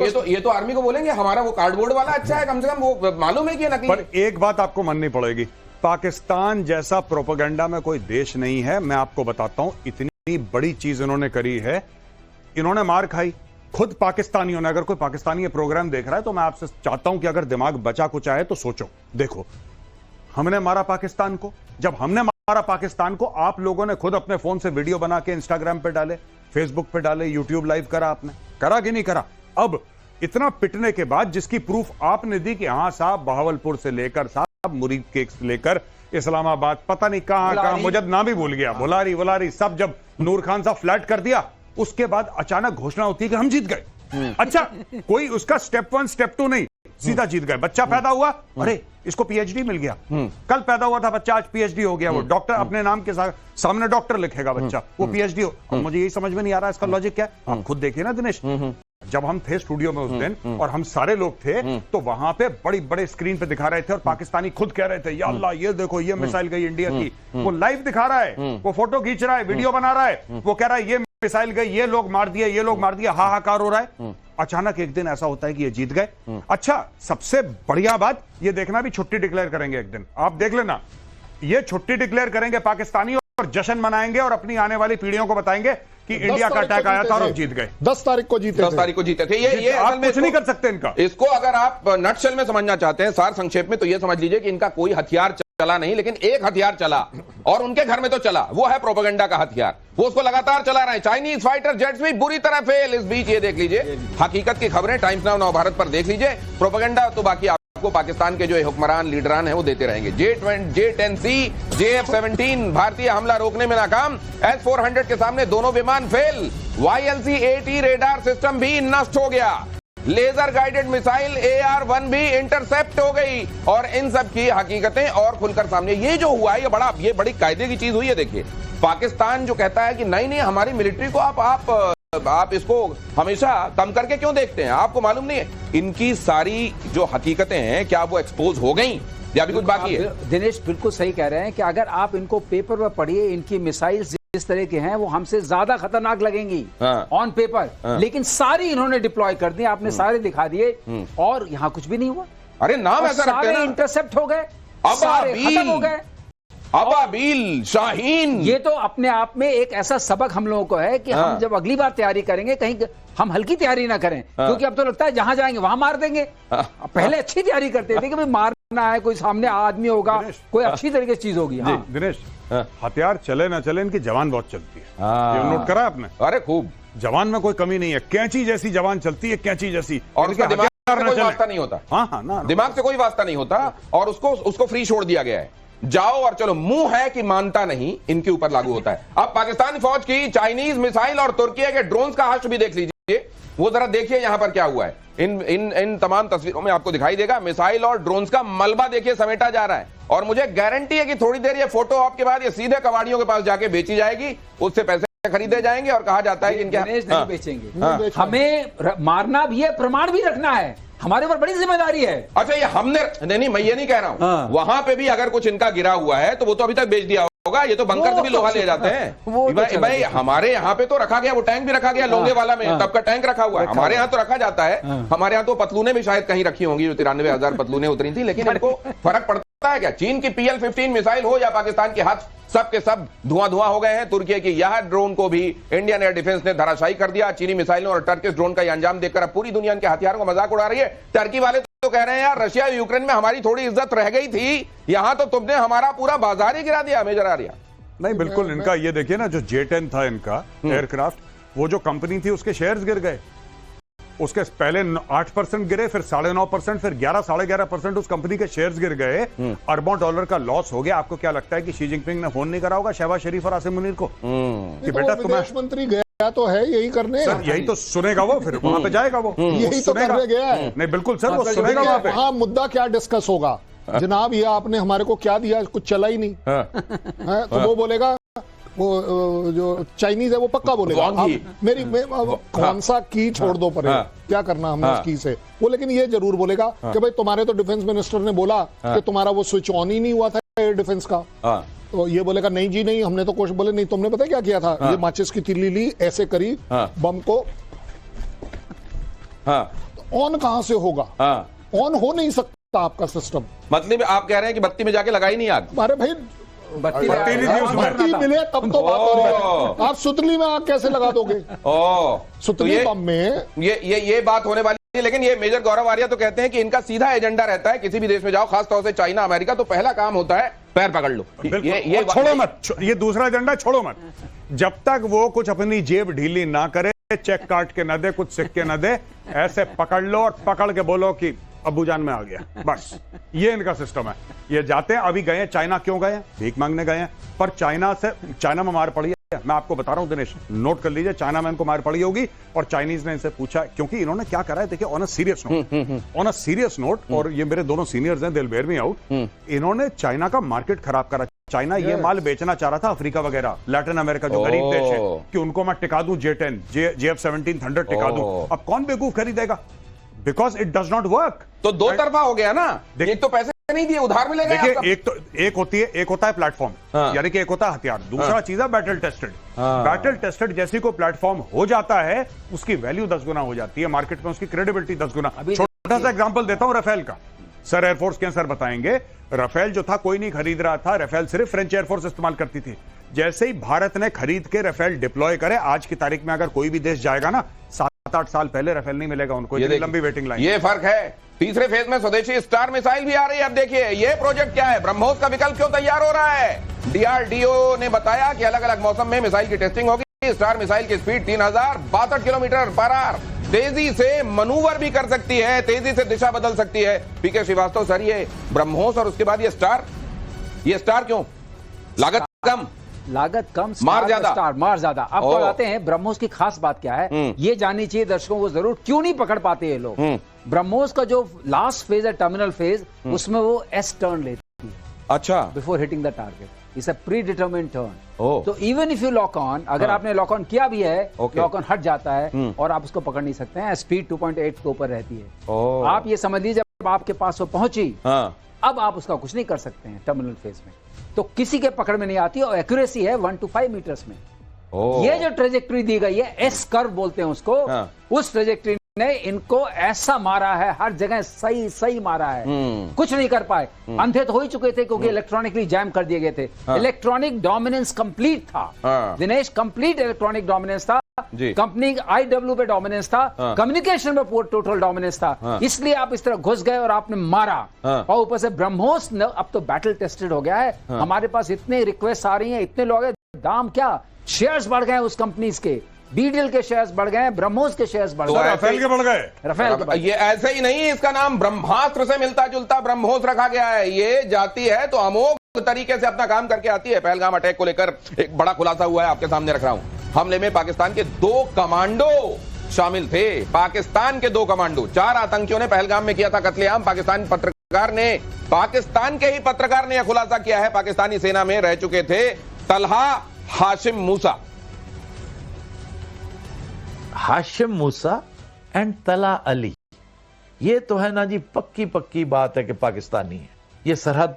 ये तो आर्मी को बोलेंगे हमारा वो कार्डबोर्ड वाला अच्छा है, कम से कम वो मालूम है कि नकली। पर एक बात आपको माननी पड़ेगी, पाकिस्तान जैसा प्रोपेगेंडा में कोई देश नहीं है। मैं आपको बताता हूं, इतनी बड़ी चीज इन्होंने करी है, इन्होंने मार खाई खुद पाकिस्तानियों ने। अगर कोई पाकिस्तानी ये प्रोग्राम देख रहा है तो मैं आपसे चाहता हूं कि अगर दिमाग बचा कुछ आए तो सोचो। देखो, हमने मारा पाकिस्तान को, जब हमने मारा पाकिस्तान को, आप लोगों ने खुद अपने फोन से वीडियो बना के इंस्टाग्राम पे डाले, फेसबुक पे डाले, यूट्यूब लाइव करा, आपने करा कि नहीं करा? अब इतना पिटने के बाद जिसकी प्रूफ आपने दी कि हां साहब, बहावलपुर से लेकर साहब मुरीद केक से लेकर इस्लामाबाद, पता नहीं कहां मुझे नाम भी भूल गया, बुलारी सब, जब नूर खान साहब फ्लैट कर दिया, उसके बाद अचानक घोषणा होती है कि हम जीत गए। अच्छा, कोई उसका स्टेप 1 स्टेप 2 नहीं, सीधा जीत गए। बच्चा पैदा हुआ, अरे इसको पीएचडी मिल गया। कल पैदा हुआ था बच्चा, आज पीएचडी हो गया। वो डॉक्टर अपने नाम के सामने डॉक्टर लिखेगा बच्चा, वो पीएचडी हो। मुझे यही समझ में नहीं आ रहा इसका लॉजिक क्या है। आप खुद देखिए ना दिनेश, जब हम थे स्टूडियो में उस दिन और हम सारे लोग थे, तो वहां पे बड़ी बड़े स्क्रीन पे दिखा रहे थे और पाकिस्तानी खुद कह रहे थे, या अल्लाह ये देखो ये मिसाइल गई इंडिया की। वो लाइव दिखा रहा है, वो फोटो खींच रहा है, वीडियो बना रहा है, वो कह रहा है ये मिसाइल गई, ये लोग मार दिए, ये लोग मार दिया, हाहाकार हो रहा है। अचानक एक दिन ऐसा होता है कि ये जीत गए। अच्छा, सबसे बढ़िया बात ये देखना, भी छुट्टी डिक्लेयर करेंगे एक दिन, आप देख लेना, ये छुट्टी डिक्लेयर करेंगे पाकिस्तानी और जश्न मनाएंगे और अपनी आने वाली पीढ़ियों को बताएंगे कि इंडिया का अटैक आया था और हम जीत गए। 10 तारीख को जीते थे। ये आप कुछ नहीं कर सकते इनका। इसको अगर आप नटशेल में समझना चाहते हैं, सार संक्षेप में, तो ये समझ लीजिए कि इनका कोई हथियार चला नहीं, लेकिन एक हथियार चला और उनके घर में तो चला, वो है प्रोपेगेंडा का हथियार। वो उसको लगातार चला रहे हैं। चाइनीज फाइटर जेट्स भी बुरी तरह फेल। इस बीच ये देख लीजिए, हकीकत की खबरें टाइम्स नाउ नव भारत पर देख लीजिए। प्रोपेगेंडा तो बाकी आपको पाकिस्तान के जो हुक्मरान लीडरान हैं वो देते रहेंगे। J-10C, JF-17 भारतीय हमला रोकने में नाकाम। S-400 के सामने दोनों विमान फेल। YLC-80 रेडार सिस्टम भी नष्ट हो गया। लेजर गाइडेड मिसाइल AR-1 भी इंटरसेप्ट हो गई। और इन सब की हकीकतें और खुलकर सामने। ये जो हुआ है ये बड़ी कायदे की चीज हुई है। देखिए, पाकिस्तान जो कहता है कि नहीं हमारी मिलिट्री को आप इसको हमेशा कम करके क्यों देखते हैं, आपको मालूम नहीं है इनकी सारी जो हकीकतें हैं क्या वो एक्सपोज हो गई या भी कुछ बाकी है? दिनेश बिल्कुल सही कह रहे हैं कि अगर आप इनको पेपर पर पढ़िए, इनकी मिसाइल जिस तरह के हैं वो हमसे ज्यादा खतरनाक लगेंगी ऑन पेपर, लेकिन सारी इन्होंने डिप्लॉय कर दी, आपने सारे दिखा दिए और यहाँ कुछ भी नहीं हुआ। अरे नाम ऐसा रखते हैं ना, इंटरसेप्ट हो गए, सारे खत्म हो गए। अबाबील, शाहीन, ये तो अपने आप में एक ऐसा सबक हम लोगों को है कि हम जब अगली बार तैयारी करेंगे कहीं हम हल्की तैयारी ना करें, क्योंकि अब तो लगता है जहां जाएंगे वहां मार देंगे। पहले अच्छी तैयारी करते थे कि भाई मारना है, कोई सामने आदमी होगा, कोई अच्छी तरीके से चीज होगी। दिनेश, हथियार चले ना चले, इनकी जवान बहुत चलती है, ये नोट करा आपने? अरे खूब, जवान में कोई कमी नहीं है, कैंची जैसी जवान चलती है, कैंची जैसी। और उसका दिमाग से कोई वास्ता नहीं होता। हाँ, दिमाग से कोई वास्ता नहीं होता और उसको फ्री छोड़ दिया गया है। जाओ और चलो, मुंह है कि मानता नहीं, इनके ऊपर लागू होता है। अब पाकिस्तानी फौज की चाइनीज मिसाइल और तुर्की के ड्रोन्स का हश्र भी देख लीजिए। वो जरा देखिए यहां पर क्या हुआ है। इन तमाम तस्वीरों में आपको दिखाई देगा मिसाइल और ड्रोन्स का मलबा देखिए समेटा जा रहा है। और मुझे गारंटी है कि थोड़ी देर ये फोटो ऑप के बाद ये सीधे कबाड़ियों के पास जाके बेची जाएगी, उससे पैसे खरीदे जाएंगे और कहा जाता है कि इनके नहीं बेचेंगे। हमें मारना भी है, प्रमाण भी रखना है, हमारे ऊपर बड़ी जिम्मेदारी है। अच्छा, ये हमने नहीं, मैं ये नहीं कह रहा हूं, वहां पे भी अगर कुछ इनका गिरा हुआ है तो वो तो अभी तक बेच दिया होगा। ये तो बंकर से भी लोहा ले जाते हैं भाई। हमारे यहाँ पे तो रखा गया, वो टैंक भी रखा गया लोंगे वाला में, तब का टैंक रखा हुआ है। हमारे यहाँ तो रखा जाता है, हमारे यहाँ तो पतलूने भी शायद कहीं रखी होंगी, 93,000 पतलूने उतरी थी। लेकिन इनको फर्क पड़ता है क्या? चीन की PL-15 मिसाइल हो या पाकिस्तान की हाथ, सब के सब धुआं हो गए हैं। तुर्की की यह ड्रोन को भी इंडियन एयर डिफेंस ने धराशायी कर दिया। चीनी मिसाइलों और टर्किश ड्रोन का अंजाम देखकर अब पूरी दुनिया के हथियारों का मजाक उड़ा रही है। टर्की वाले तो कह रहे हैं यार, रशिया यूक्रेन में हमारी थोड़ी इज्जत रह गई थी, यहां तो तुमने हमारा पूरा बाजार ही गिरा दिया। मेजर आर्या, नहीं बिल्कुल, इनका ये देखिए ना, जो J-10 था इनका एयरक्राफ्ट, वो जो कंपनी थी उसके शेयर्स गिर गए। उसके पहले 8% गिरे, फिर 9.5%, फिर 11-11.5% उस कंपनी के शेयर्स गिर गए। अरबों डॉलर का लॉस हो गया। आपको क्या लगता है कि शी जिनपिंग ने फोन नहीं करा होगा शहबाज शरीफ और आसिम मुनीर को कि बेटा विदेश मंत्री गया तो है यही करने? सर यही तो सुनेगा वो, फिर वहां पे जाएगा वो, यही तो करने गया है। नहीं बिल्कुल सर, वो सुनेगा वहां पे। हाँ, मुद्दा क्या डिस्कस होगा? जनाब ये आपने हमारे को क्या दिया, कुछ चला ही नहीं है, तो वो बोलेगा, वो जो चाइनीज है वो पक्का बोलेगा कौन सा की छोड़ दो पर क्या करना हमने उस की से वो, लेकिन ये जरूर बोलेगा कि भाई तुम्हारे तो डिफेंस मिनिस्टर ने बोला कि तुम्हारा वो स्विच ऑन ही नहीं हुआ था एयर डिफेंस का। तो ये बोलेगा नहीं जी नहीं, हमने तो कुछ बोले नहीं, तुमने पता क्या किया था? ये माचिस की तीली ली, ऐसे करी बम को, ऑन कहां से होगा? हाँ, ऑन हो नहीं सकता आपका सिस्टम। मतलब आप कह रहे हैं कि बत्ती में जाके लगाई नहीं आग? अरे भाई बत्ती बत्ती नहीं थी उसमें। बत्ती मिले तब तो बात हो रही है। आप सुतली में आग कैसे लगा दोगे? तो सुतली ये बम में ये बात होने वाली है। लेकिन ये मेजर गौरव आर्या तो कहते हैं कि इनका सीधा एजेंडा रहता है, किसी भी देश में जाओ, खासतौर से चाइना, अमेरिका, तो पहला काम होता है पैर पकड़ लो। ये छोड़ो मत, ये दूसरा एजेंडा छोड़ो मत। जब तक वो कुछ अपनी जेब ढीली ना करे, चेक काट के न दे, कुछ सिक्के न दे, ऐसे पकड़ लो और पकड़ के बोलो कि अब्बूजान में आ गया, बस। ये इनका सिस्टम है। ये जाते हैं, अभी गए हैं चाइना, क्यों गए हैं? भीख मांगने गए हैं। पर चाइना में मार पड़ी है। मैं आपको बता रहा हूं दिनेश, नोट कर लीजिए, चाइना में इनको मार पड़ी होगी और चाइनीज ने इनसे पूछा, क्योंकि इन्होंने क्या करा है, देखिए, ऑन अ सीरियस नोट, और ये मेरे दोनों सीनियर्स हैं, दिल बेयर मी आउट। इन्होंने चाइना का मार्केट खराब करा। चाइना ये माल बेचना चाह रहा था अफ्रीका वगैरह, लैटिन अमेरिका, जो गरीब देश है, कि उनको मैं टिका दूं J10, JF-17 थंडर टिका दूं। अब कौन बेवकूफ खरीदेगा? Because it does not work. तो दो तरफा हो गया ना, एक तो पैसे नहीं दिए, उधार में ले गए। देखिए, एक होता है प्लेटफॉर्म, यानी कि एक होता है हथियार, दूसरा चीज है बैटल टेस्टेड। बैटल टेस्टेड जैसी को प्लेटफॉर्म हो जाता है, उसकी वैल्यू 10 गुना हो जाती है मार्केट में, उसकी क्रेडिबिलिटी 10 गुना। छोटा सा एग्जांपल देता हूं राफेल का। सर एयरफोर्स के सर बताएंगे, राफेल जो था कोई नहीं खरीद रहा था, राफेल सिर्फ फ्रेंच एयरफोर्स इस्तेमाल करती थी। जैसे ही भारत ने खरीद के राफेल डिप्लॉय करे, आज की तारीख में अगर कोई भी देश जाएगा ना, 7-8 साल पहले राफेल नहीं मिलेगा उनको, इतनी लंबी वेटिंग लाइन। ये फर्क है। तीसरे फेज में स्वदेशी स्टार मिसाइल भी आ रही है। अब देखिए ये प्रोजेक्ट क्या है, ब्रह्मोस का विकल्प क्यों तैयार हो रहा है। DRDO ने बताया कि अलग अलग मौसम में मिसाइल की टेस्टिंग होगी। स्टार मिसाइल की स्पीड 3062 किलोमीटर पर आवर, तेजी से मनूवर भी कर सकती है, तेजी से दिशा बदल सकती है। पीके श्रीवास्तव सर, ये ब्रह्मोस और उसके बाद ये स्टार क्यों? लागत कम, मार ज्यादा। अब बताते हैं ब्रह्मोस की खास बात क्या है, ये जाननी चाहिए दर्शकों को जरूर, क्यों नहीं पकड़ पाते ये लोग। ब्रह्मोस का जो लास्ट फेज है, टर्मिनल फेज, उसमें वो S टर्न लेती है। अच्छा, before hitting the target, it's a pre determined turn. तो even if you lock on, अगर आपने लॉक ऑन किया भी है, लॉक ऑन हट जाता है और आप उसको पकड़ नहीं सकते हैं। स्पीड 2.8 के ऊपर रहती है। आप ये समझ लीजिए, जब आपके पास वो पहुंची, अब आप उसका कुछ नहीं कर सकते हैं टर्मिनल फेज में, तो किसी के पकड़ में नहीं आती, और एक्यूरेसी है 1 to 5 मीटर्स में। ये जो ट्रेजेक्ट्री दी गई है, S कर्व बोलते हैं उसको, उस ट्रेजेक्ट्री ने इनको ऐसा मारा है, हर जगह सही मारा है, कुछ नहीं कर पाए। अंधे तो हो ही चुके थे, क्योंकि इलेक्ट्रॉनिकली जैम कर दिए गए थे। इलेक्ट्रॉनिक डोमिनेंस कंप्लीट था दिनेश, कंप्लीट इलेक्ट्रॉनिक डोमिनेंस था, कंपनी IW पे डोमिनेंस था, कम्युनिकेशन में टोटल डोमिनेंस था। इसलिए आप इस तरह घुस गए और आपने मारा। और ऊपर से ब्रह्मोस अब तो बैटल टेस्टेड हो गया है। हमारे पास इतने रिक्वेस्ट आ रही हैं, इतने लोग हैं, दाम क्या, शेयर्स बढ़ गए उस कंपनीज के, BDL के शेयर्स बढ़ गए, ब्रह्मोस के शेयर्स बढ़ गए, राफेल के बढ़ गए। राफेल के ये ऐसे ही नहीं, इसका नाम ब्रह्मास्त्र से मिलता जुलता ब्रह्मोस रखा गया है। ये जाती है तो अमोघ तरीके से अपना काम करके आती है। पहलगाम अटैक को लेकर एक बड़ा खुलासा हुआ है, आपके सामने रख रहा हूं। हमले में पाकिस्तान के 2 कमांडो शामिल थे। पाकिस्तान के 2 कमांडो, 4 आतंकियों ने पहलगाम में किया था कत्लेआम। पाकिस्तान के ही पत्रकार ने यह खुलासा किया है। पाकिस्तानी सेना में रह चुके थे तलहा हाशिम मूसा एंड तला अली। ये तो है ना जी, पक्की बात है कि पाकिस्तानी है। ये सरहद